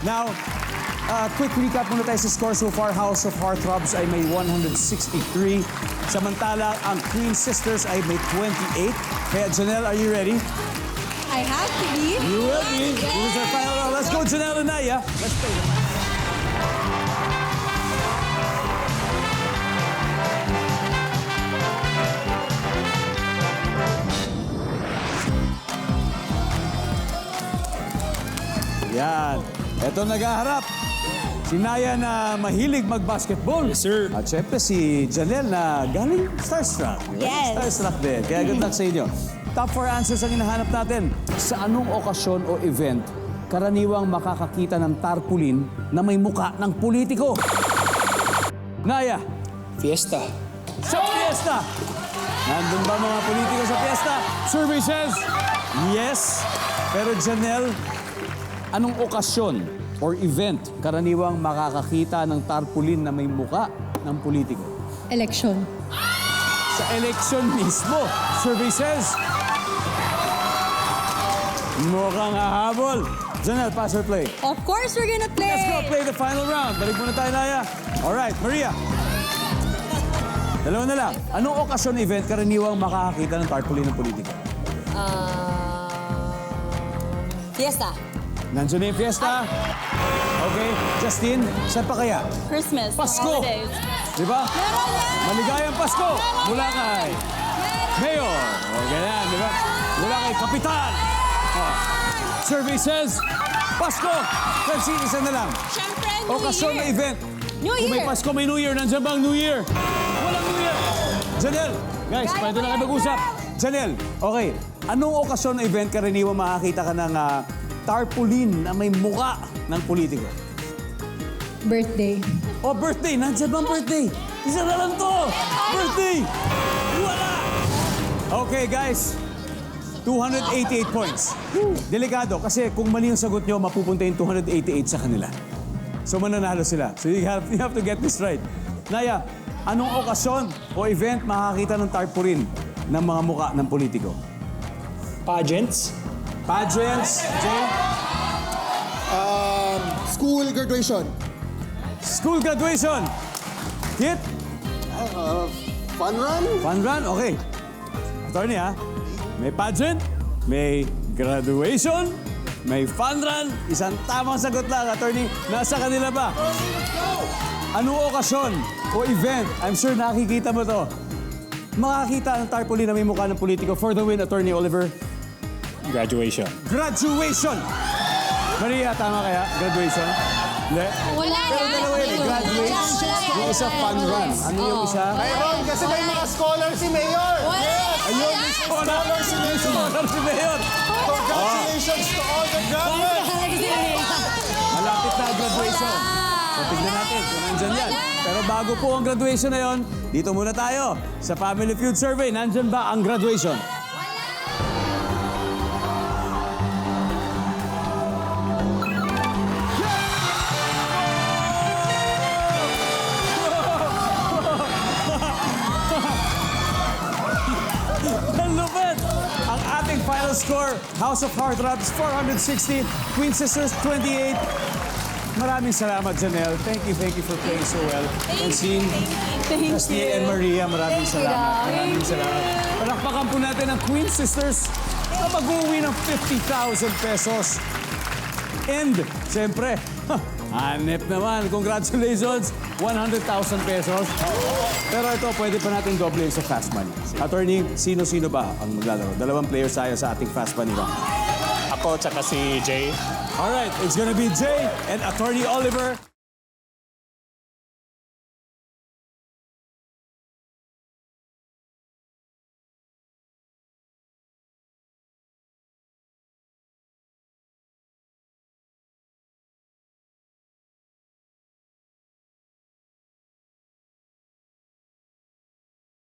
Now, quick recap muna tayo sa score so far. House of Heartthrobs ay may 163. Samantala, ang Queen Sisters ay may 28. Kaya, Janelle, are you ready? I have to be. You will be. This is our final round. Let's go, Janelle and Naya. Let's play the match. Yan. Ito nag-aharap. Si Naya na mahilig mag-basketball. Yes, sir. At syempre si Janelle na galing Starstruck. Yes. Starstruck din. Kaya good luck sa inyo. Top 4 answers ang hinahanap natin. Sa anong okasyon o event karaniwang makakakita ng tarpaulin na may muka ng politiko? Naya, Fiesta. sa fiesta. Nandun ba mga politiko sa fiesta? Survey says, yes. Pero Janelle, anong okasyon or event karaniwang makakakita ng tarpaulin na may muka ng politiko? Election. Sa eleksyon mismo. Survey says, mukhang hahabol. Janelle, pass or play? Of course, we're gonna play. Let's go play the final round. Balik muna tayo, Naya. Alright, Maria. Dalawa na lang. Anong okasyon o event karaniwang makakakita ng tarpaulin ng politiko? Fiesta. Nandiyan na yung fiesta. Okay, Justin, saan pa kaya? Christmas. Pasko. Holidays. Di ba? Maligayang Pasko. Mula kay Mayor. O, ganyan, di ba? Mula kay Kapitan. Survey says, Pasko. Francine, isa na lang. Siyempre, New Okasyon na Year. event. New Kung may Year. Pasko, may New Year. Nandiyan ba ang New Year? Walang New Year. Janelle, guys, pwede na kayo mag-usap. Janelle, okay. Anong okasyon na event karaniwang makakita ka ng tarpaulin na may muka ng politiko? Birthday. O, birthday. Nandiyan ba ang birthday? Isa na lang to. Birthday. Wala. Okay, guys. 288 points. Delikado kasi kung mali yung sagot nyo, mapupunta yung 288 sa kanila. So, mananalo sila. So, you have to get this right. Naya, anong okasyon o event makakita ng tarpaulin ng mga muka ng politiko? Pageants. Pageants. Jay? School graduation. School graduation. Kit? Fun run? Fun run? Okay. Attorney, ha? May pageant, may graduation, may fun run. Isang tamang sagot lang, attorney. Nasa kanila ba? Anong okasyon o event? I'm sure nakikita mo to. Makakita ng tarpaulin na may mukha ng politiko. For the win, Attorney Oliver. Graduation. Graduation! Maria, tama kaya? Graduation? Hindi? Wala Pero dalawa yun, eh. Graduation. Yung isa, fun run. Ano yung isa? Mayroon kasi may mga scholar si Mayor. Ayun, may scholar. May scholar si Mayor. Congratulations to all the graduates. Malapit na ang graduation. So, tignan natin kung nandyan yan. Pero bago po ang graduation na yon, dito muna tayo sa Family Feud Survey. Nandyan ba ang graduation? Ang lupit! Ang ating final score, House of Heartthrobs 460, Queen Sisters 28. Maraming salamat, Janelle. Thank you for playing so well. Francine, Justine, and Maria, maraming salamat. Maraming salamat. Palakpakan po natin ang Queen Sisters na mag-uwi ng 50,000 pesos. And, siyempre, hanep naman. Congratulations, 100,000 pesos. Pero ito, pwede pa natin doble sa Fast Money. Attorney, sino-sino ba ang maglalaro? Dalawang players tayo sa ating Fast Money round. Ako tsaka si Jay. All right, it's gonna be Jay and Attorney Oliver.